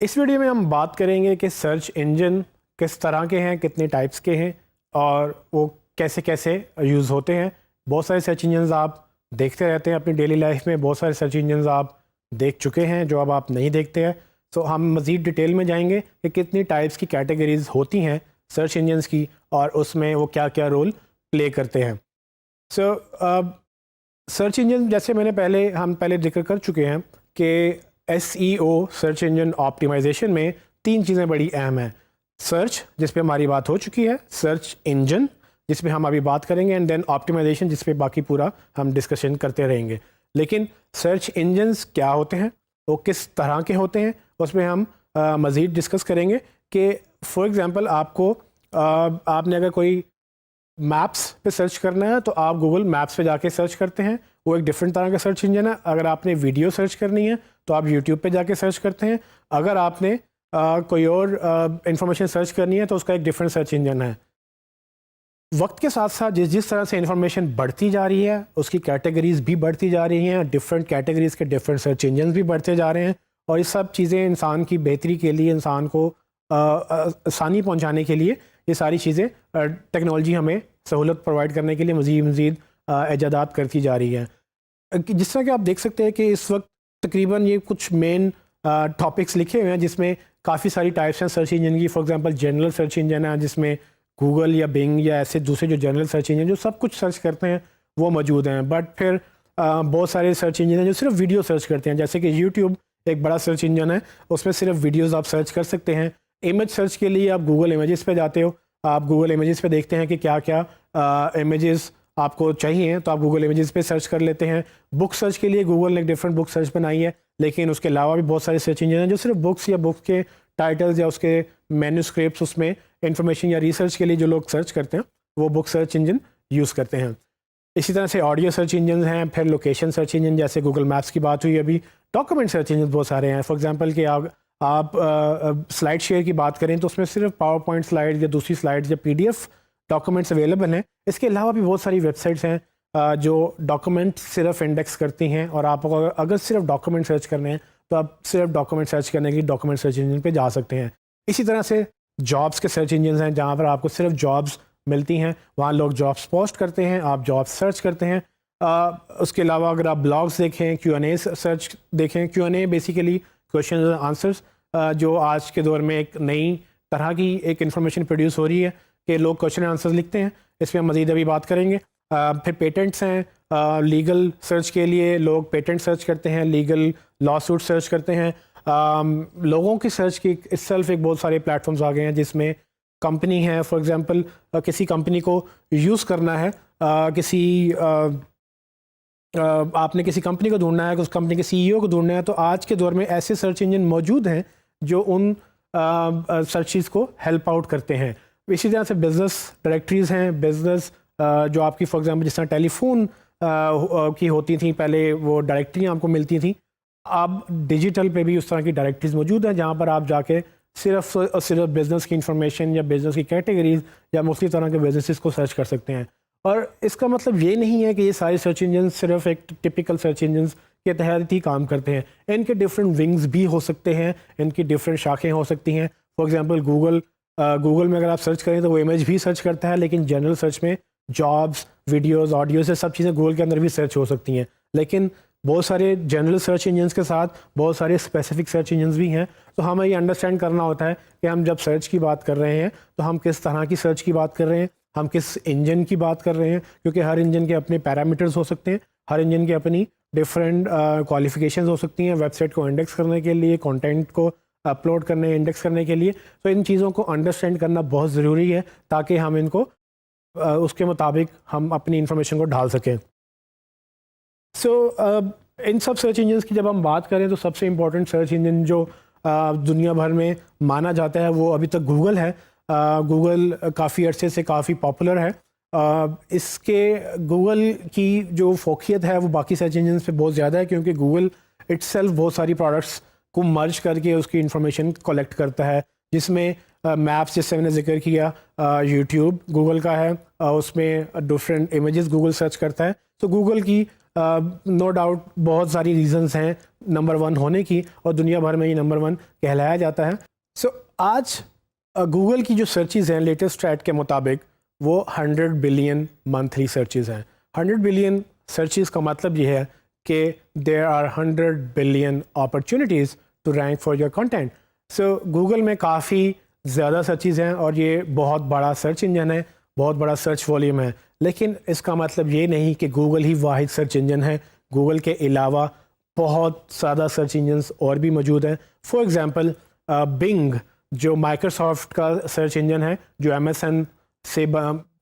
इस वीडियो में हम बात करेंगे कि सर्च इंजन किस तरह के हैं, कितने टाइप्स के हैं और वो कैसे कैसे यूज़ होते हैं। बहुत सारे सर्च इंजन आप देखते रहते हैं अपनी डेली लाइफ में, बहुत सारे सर्च इंजन आप देख चुके हैं जो अब आप नहीं देखते हैं। तो हम मज़ीद डिटेल में जाएंगे कि कितनी टाइप्स की कैटेगरीज होती हैं सर्च इंजन्स की और उसमें वो क्या क्या रोल प्ले करते हैं। सो सर्च इंजन जैसे हम पहले जिक्र कर चुके हैं कि SEO सर्च इंजन ऑप्टिमाइजेशन में तीन चीज़ें बड़ी अहम हैं। सर्च जिस पे हमारी बात हो चुकी है, सर्च इंजन जिस पे हम अभी बात करेंगे, एंड देन ऑप्टिमाइजेशन जिस पे बाकी पूरा हम डिस्कशन करते रहेंगे। लेकिन सर्च इंजन्स क्या होते हैं, वो किस तरह के होते हैं, उसमें हम मज़ीद डिस्कस करेंगे कि फॉर एग्ज़ाम्पल आपने अगर कोई मैप्स पे सर्च करना है तो आप गूगल मैप्स पे जाके सर्च करते हैं, वो एक डिफरेंट तरह का सर्च इंजन है। अगर आपने वीडियो सर्च करनी है तो आप यूट्यूब पे जाके सर्च करते हैं। अगर आपने कोई और इंफॉर्मेशन सर्च करनी है तो उसका एक डिफरेंट सर्च इंजन है। वक्त के साथ साथ जिस जिस तरह से इंफॉर्मेशन बढ़ती जा रही है उसकी कैटेगरीज भी बढ़ती जा रही हैं, डिफरेंट कैटेगरीज के डिफरेंट सर्च इंजन भी बढ़ते जा रहे हैं। और ये सब चीज़ें इंसान की बेहतरी के लिए, इंसान को आसानी पहुंचाने के लिए ये सारी चीज़ें टेक्नोलॉजी हमें सहूलत प्रोवाइड करने के लिए मज़ीद ईजादात करती जा रही है। जिस तरह कि आप देख सकते हैं कि इस वक्त तकरीबन ये कुछ मेन टॉपिक्स लिखे हुए हैं जिसमें काफ़ी सारी टाइप्स हैं सर्च इंजन की। For example general search engine है जिसमें गूगल या बिंग या ऐसे दूसरे जो जनरल सर्च इंजन जो सब कुछ सर्च करते हैं वो मौजूद हैं। बट फिर बहुत सारे सर्च इंजन हैं जो सिर्फ वीडियो सर्च करते हैं, जैसे कि यूट्यूब एक बड़ा सर्च इंजन है, उसमें सिर्फ वीडियोज़ आप सर्च कर सकते हैं। इमेज सर्च के लिए आप गूगल इमेजेस पे जाते हो, आप गूगल इमेजेस पे देखते हैं कि क्या क्या इमेजेस आपको चाहिए तो आप गूगल इमेजेस पे सर्च कर लेते हैं। बुक सर्च के लिए गूगल ने एक डिफरेंट बुक सर्च बनाई है, लेकिन उसके अलावा भी बहुत सारे सर्च इंजन हैं जो सिर्फ बुक्स या बुक्स के टाइटल्स या उसके मैन्यूस्क्रिप्ट्स, उसमें इंफॉर्मेशन या रिसर्च के लिए जो लोग सर्च करते हैं वो बुक सर्च इंजन यूज़ करते हैं। इसी तरह से ऑडियो सर्च इंजन हैं, फिर लोकेशन सर्च इंजन जैसे गूगल मैप्स की बात हुई अभी। डॉक्यूमेंट सर्च इंजन बहुत सारे हैं। फॉर एग्जांपल कि आप स्लाइड शेयर की बात करें तो उसमें सिर्फ पावर पॉइंट स्लाइड या दूसरी स्लाइड्स या PDF डॉक्यूमेंट्स अवेलेबल हैं। इसके अलावा भी बहुत सारी वेबसाइट्स हैं जो डॉक्यूमेंट सिर्फ इंडेक्स करती हैं, और आप अगर सिर्फ डॉक्यूमेंट सर्च करने हैं तो आप सिर्फ डॉक्यूमेंट सर्च करने के लिए डॉक्यूमेंट सर्च इंजन पे जा सकते हैं। इसी तरह से जॉब्स के सर्च इंजन हैं जहाँ पर आपको सिर्फ जॉब्स मिलती हैं, वहाँ लोग जॉब्स पोस्ट करते हैं, आप जॉब्स सर्च करते हैं। उसके अलावा अगर आप ब्लॉग्स देखें, Q&A सर्च देखें, Q&A बेसिकली क्वेश्चन और आंसर्स, जो आज के दौर में एक नई तरह की एक इन्फॉर्मेशन प्रोड्यूस हो रही है कि लोग क्वेश्चन आंसर्स लिखते हैं। इस पर हम मज़ीद अभी बात करेंगे। फिर पेटेंट्स हैं, लीगल सर्च के लिए लोग पेटेंट सर्च करते हैं, लीगल लॉ सूट सर्च करते हैं। लोगों की सर्च की itself एक बहुत सारे प्लेटफॉर्म्स आ गए हैं जिसमें कंपनी है, फॉर एग्जांपल किसी कंपनी को यूज़ करना है, आपने किसी कंपनी को ढूंढना है, उस कंपनी के CEO को ढूंढना है, तो आज के दौर में ऐसे सर्च इंजन मौजूद हैं जो उन सर्चेस को हेल्प आउट करते हैं। इसी तरह से बिज़नेस डायरेक्टरीज़ हैं, बिज़नेस जो आपकी फॉर एग्जांपल जिस तरह टेलीफोन की होती थी पहले, वो डायरेक्टरी आपको मिलती थी। अब डिजिटल पे भी उस तरह की डायरेक्टरीज मौजूद हैं जहाँ पर आप जाके सिर्फ और सिर्फ बिज़नेस की इंफॉर्मेशन या बिज़नेस की कैटेगरीज या मुख्तलिफ तरह के बिजनेसेस को सर्च कर सकते हैं। और इसका मतलब ये नहीं है कि ये सारे सर्च इंजन सिर्फ एक टिपिकल सर्च इंजन के तहत ही काम करते हैं। इनके डिफरेंट विंग्स भी हो सकते हैं, इनकी डिफरेंट शाखें हो सकती हैं। फॉर एग्जांपल गूगल में अगर आप सर्च करें तो वो इमेज भी सर्च करता है, लेकिन जनरल सर्च में जॉब्स, वीडियोज़, ऑडियो से सब चीज़ें गूगल के अंदर भी सर्च हो सकती हैं। लेकिन बहुत सारे जनरल सर्च इंजन्स के साथ बहुत सारे स्पेसिफिक सर्च इंजन्स भी हैं। तो हमें ये अंडरस्टैंड करना होता है कि हम जब सर्च की बात कर रहे हैं तो हम किस तरह की सर्च की बात कर रहे हैं, हम किस इंजन की बात कर रहे हैं, क्योंकि हर इंजन के अपने पैरामीटर्स हो सकते हैं, हर इंजन की अपनी डिफरेंट क्वालिफिकेशंस हो सकती हैं वेबसाइट को इंडेक्स करने के लिए, कंटेंट को अपलोड करने, इंडेक्स करने के लिए। तो इन चीज़ों को अंडरस्टैंड करना बहुत ज़रूरी है ताकि हम इनको उसके मुताबिक हम अपनी इंफॉर्मेशन को ढाल सकें। इन सब सर्च इंजन्स की जब हम बात करें तो सबसे इम्पोर्टेंट सर्च इंजन जो दुनिया भर में माना जाता है वो अभी तक गूगल है। गूगल काफ़ी अरसे से काफ़ी पॉपुलर है। इसके गूगल की जो फोकियत है वो बाकी सर्च इंजन्स पे बहुत ज़्यादा है, क्योंकि गूगल इट्सेल्फ बहुत सारी प्रोडक्ट्स को मर्ज करके उसकी इंफॉर्मेशन कलेक्ट करता है, जिसमें मैप्स जैसे मैंने जिक्र किया, यूट्यूब गूगल का है, उसमें डिफरेंट इमेजेस गूगल सर्च करता है। तो गूगल की नो डाउट बहुत सारी रीजंस हैं नंबर वन होने की, और दुनिया भर में ये नंबर वन कहलाया जाता है। सो आज गूगल की जो सर्चेज़ हैं लेटेस्ट स्टैट के मुताबिक वो 100 बिलियन मंथली सर्चेज़ हैं। 100 बिलियन सर्चेज़ का मतलब ये है कि there are 100 billion opportunities to rank for your content. So Google में काफ़ी ज़्यादा सर्चेज़ हैं और ये बहुत बड़ा सर्च इंजन है, बहुत बड़ा सर्च वॉल्यूम है। लेकिन इसका मतलब ये नहीं कि गूगल ही वाहिद सर्च इंजन है। गूगल के अलावा बहुत ज़्यादा सर्च इंजन्स और भी मौजूद हैं। फॉर एग्ज़ाम्पल बिंग जो माइक्रोसॉफ्ट का सर्च इंजन है, जो एमएसएन से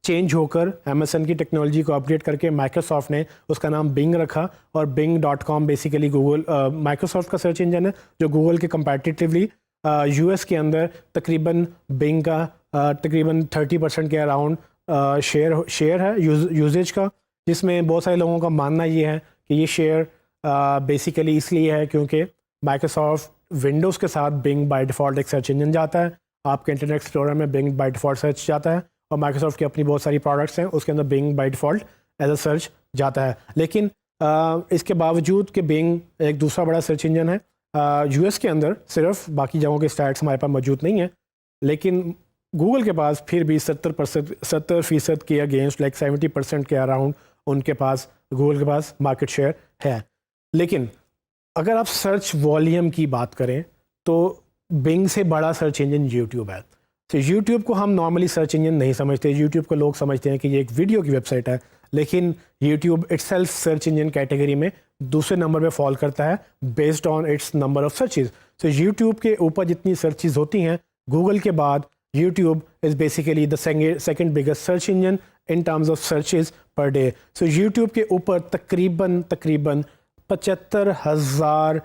चेंज होकर एमएसएन की टेक्नोलॉजी को अपडेट करके माइक्रोसॉफ्ट ने उसका नाम बिंग रखा, और बिंग.com बेसिकली गूगल माइक्रोसॉफ्ट का सर्च इंजन है जो गूगल के कंपैरेटिवली यूएस के अंदर तकरीबन बिंग का तकरीबन 30% के अराउंड शेयर है यूजेज का, जिसमें बहुत सारे लोगों का मानना ये है कि ये शेयर बेसिकली इसलिए है क्योंकि माइक्रोसॉफ्ट विंडोज़ के साथ बिंग बाय डिफ़ॉल्ट एक सर्च इंजन जाता है। आपके इंटरनेट एक्सप्लोरर में बिंग बाय डिफ़ॉल्ट सर्च जाता है, और माइक्रोसॉफ्ट की अपनी बहुत सारी प्रोडक्ट्स हैं उसके अंदर Bing by default as a search जाता है। लेकिन इसके बावजूद कि बिंग एक दूसरा बड़ा सर्च इंजन है यूएस के अंदर, सिर्फ बाकी जगहों के स्टैट्स हमारे पास मौजूद नहीं है, लेकिन गूगल के पास फिर भी 70% के अगेंस्ट लाइक 70% के अराउंड उनके पास गूगल के पास मार्केट शेयर है। लेकिन अगर आप सर्च वॉल्यूम की बात करें तो बिंग से बड़ा सर्च इंजन यूट्यूब है। तो यूट्यूब को हम नॉर्मली सर्च इंजन नहीं समझते। यूट्यूब को लोग समझते हैं कि ये एक वीडियो की वेबसाइट है, लेकिन YouTube itself search engine category में दूसरे नंबर पे फॉल करता है based on it's number of searches. तो यूट्यूब के ऊपर जितनी सर्चेज होती हैं, गूगल के बाद YouTube is basically the second biggest search engine in terms of searches per day. So YouTube के ऊपर तकरीबन 75,000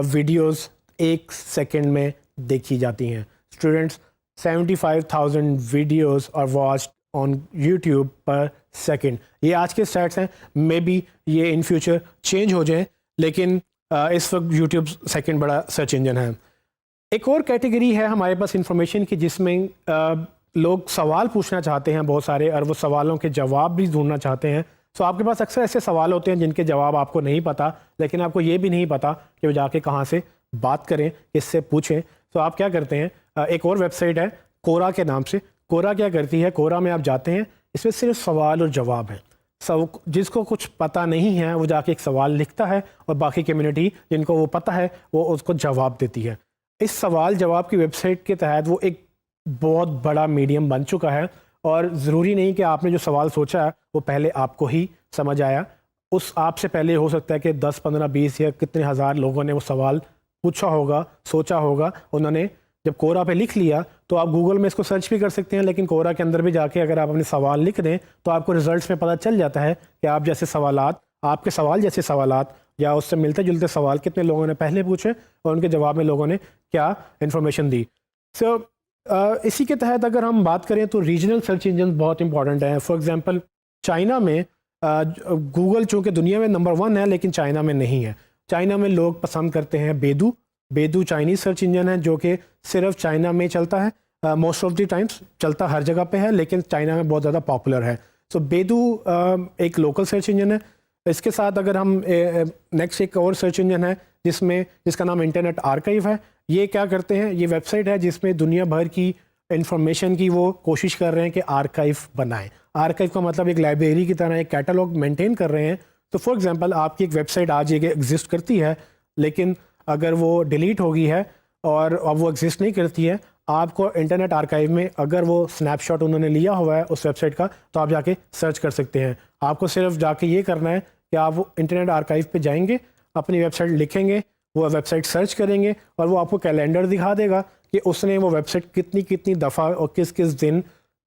वीडियोस एक सेकंड में देखी जाती हैं। Students, 75,000 videos are watched on YouTube पर सेकंड। ये आज के स्टैट्स हैं, मे बी ये इन फ्यूचर चेंज हो जाए, लेकिन इस वक्त यूट्यूब सेकंड बड़ा सर्च इंजन है। एक और कैटेगरी है हमारे पास इंफॉर्मेशन की, जिसमें लोग सवाल पूछना चाहते हैं बहुत सारे, और वो सवालों के जवाब भी ढूंढना चाहते हैं। सो आपके पास अक्सर ऐसे सवाल होते हैं जिनके जवाब आपको नहीं पता, लेकिन आपको ये भी नहीं पता कि वो जाके कहाँ से बात करें, किससे पूछें। तो आप क्या करते हैं, एक और वेबसाइट है कोरा के नाम से। कोरा क्या करती है, कोरा में आप जाते हैं, इसमें सिर्फ सवाल और जवाब है। सब जिसको कुछ पता नहीं है वो जाके एक सवाल लिखता है, और बाकी कम्युनिटी जिनको वो पता है वो उसको जवाब देती है। इस सवाल जवाब की वेबसाइट के तहत वो एक बहुत बड़ा मीडियम बन चुका है, और ज़रूरी नहीं कि आपने जो सवाल सोचा है वो पहले आपको ही समझ आया। उस आपसे पहले हो सकता है कि 10, 15, 20 या कितने हज़ार लोगों ने वो सवाल पूछा होगा, सोचा होगा। उन्होंने जब कोरा पे लिख लिया तो आप गूगल में इसको सर्च भी कर सकते हैं, लेकिन कोरा के अंदर भी जाके अगर आप अपने सवाल लिख दें तो आपको रिजल्ट्स में पता चल जाता है कि आप जैसे सवालात, आपके सवाल जैसे सवालात या उससे मिलते जुलते सवाल कितने लोगों ने पहले पूछे और उनके जवाब में लोगों ने क्या इन्फॉर्मेशन दी। सो इसी के तहत अगर हम बात करें तो रीजनल सर्च इंजन बहुत इंपॉर्टेंट हैं। फॉर एग्जांपल चाइना में गूगल चूँकि दुनिया में नंबर 1 है, लेकिन चाइना में नहीं है। चाइना में लोग पसंद करते हैं बेदू। बेदू चाइनीज़ सर्च इंजन है जो कि सिर्फ चाइना में चलता है। मोस्ट ऑफ द टाइम्स चलता हर जगह पे है, लेकिन चाइना में बहुत ज़्यादा पॉपुलर है। सो बेदू एक लोकल सर्च इंजन है। इसके साथ अगर हम नेक्स्ट एक और सर्च इंजन है जिसका नाम इंटरनेट आर्काइव है। ये क्या करते हैं, ये वेबसाइट है जिसमें दुनिया भर की इंफॉर्मेशन की वो कोशिश कर रहे हैं कि आर्काइव बनाएं। आर्काइव का मतलब एक लाइब्रेरी की तरह एक कैटलॉग मेंटेन कर रहे हैं। तो फॉर एग्जांपल आपकी एक वेबसाइट आज एक एग्जिस्ट करती है, लेकिन अगर वो डिलीट हो गई है और अब वो एग्जिस्ट नहीं करती है, आपको इंटरनेट आर्काइव में अगर वो स्नैपशॉट उन्होंने लिया हुआ है उस वेबसाइट का, तो आप जाके सर्च कर सकते हैं। आपको सिर्फ जाके ये करना है कि आप वो इंटरनेट आर्काइव पे जाएंगे, अपनी वेबसाइट लिखेंगे, वो वेबसाइट सर्च करेंगे और वो आपको कैलेंडर दिखा देगा कि उसने वो वेबसाइट कितनी कितनी दफ़ा और किस किस दिन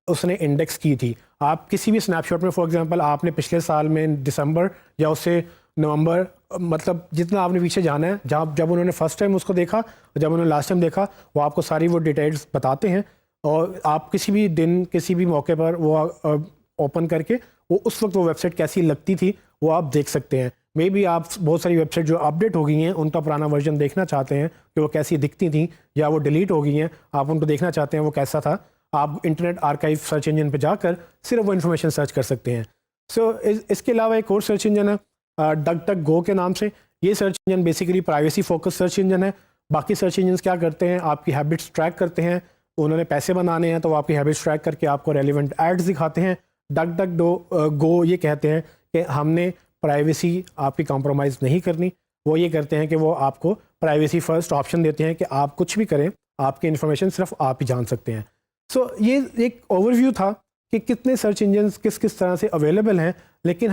उसने इंडेक्स की थी। आप किसी भी स्नैपशॉट में फॉर एग्जांपल आपने पिछले साल में दिसंबर या उससे नवंबर, मतलब जितना आपने पीछे जाना है, जब उन्होंने फर्स्ट टाइम उसको देखा और जब उन्होंने लास्ट टाइम देखा, वो आपको सारी वो डिटेल्स बताते हैं। और आप किसी भी दिन किसी भी मौके पर वो ओपन करके वो उस वक्त वो वेबसाइट कैसी लगती थी वो आप देख सकते हैं। मे बी आप बहुत सारी वेबसाइट जो अपडेट हो गई हैं उनका पुराना वर्जन देखना चाहते हैं कि वो कैसी दिखती थी, या वो डिलीट हो गई हैं, आप उनको देखना चाहते हैं वो कैसा था। आप इंटरनेट आर्काइव सर्च इंजन पे जाकर सिर्फ वो इन्फॉर्मेशन सर्च कर सकते हैं। सो इसके अलावा एक और सर्च इंजन है डक डक गो के नाम से। ये search engine basically privacy focus search engine है। बाकी सर्च इंजन क्या करते हैं, आपकी हैबिट्स ट्रैक करते हैं। उन्होंने पैसे बनाने हैं तो वो आपकी हैबिट्स ट्रैक करके आपको रेलिवेंट एड्स दिखाते हैं। डक डक गो ये कहते हैं कि हमने प्राइवेसी आपकी कॉम्प्रोमाइज़ नहीं करनी। वो ये करते हैं कि वो आपको प्राइवेसी फर्स्ट ऑप्शन देते हैं कि आप कुछ भी करें, आपकी इन्फॉर्मेशन सिर्फ आप ही जान सकते हैं। सो ये एक ओवरव्यू था कि कितने सर्च इंजन किस किस तरह से अवेलेबल हैं। लेकिन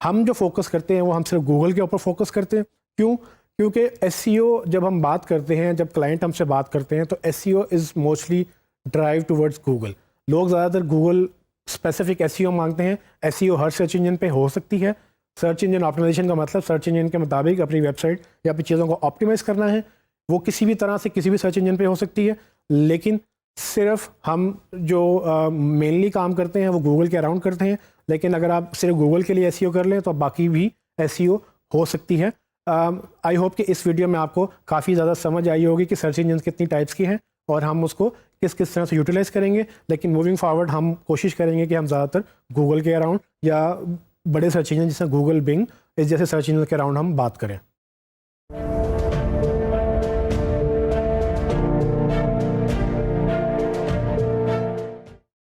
हम जो फोकस करते हैं वो हम सिर्फ गूगल के ऊपर फोकस करते हैं। क्यों? क्योंकि एसईओ जब हम बात करते हैं, जब क्लाइंट हमसे बात करते हैं, तो SEO is mostly drive towards Google. लोग ज़्यादातर गूगल स्पेसिफिक एसईओ मांगते हैं। एसईओ हर सर्च इंजन पे हो सकती है। सर्च इंजन ऑप्टिमाइजेशन का मतलब सर्च इंजन के मुताबिक अपनी वेबसाइट या अपनी चीज़ों को ऑप्टिमाइज़ करना है। वो किसी भी तरह से किसी भी सर्च इंजन पे हो सकती है। लेकिन सिर्फ हम जो मेनली काम करते हैं वो गूगल के अराउंड करते हैं। लेकिन अगर आप सिर्फ गूगल के लिए एसईओ कर लें तो बाकी भी एसईओ हो सकती है। आई होप कि इस वीडियो में आपको काफ़ी ज़्यादा समझ आई होगी कि सर्च इंजन कितनी टाइप्स की हैं और हम उसको किस किस तरह से यूटिलाइज़ करेंगे। लेकिन मूविंग फॉरवर्ड हम कोशिश करेंगे कि हम ज़्यादातर गूगल के अराउंड या बड़े सर्च इंजन जैसे गूगल, बिंग इस जैसे सर्च इंजन के अराउंड हम बात करें।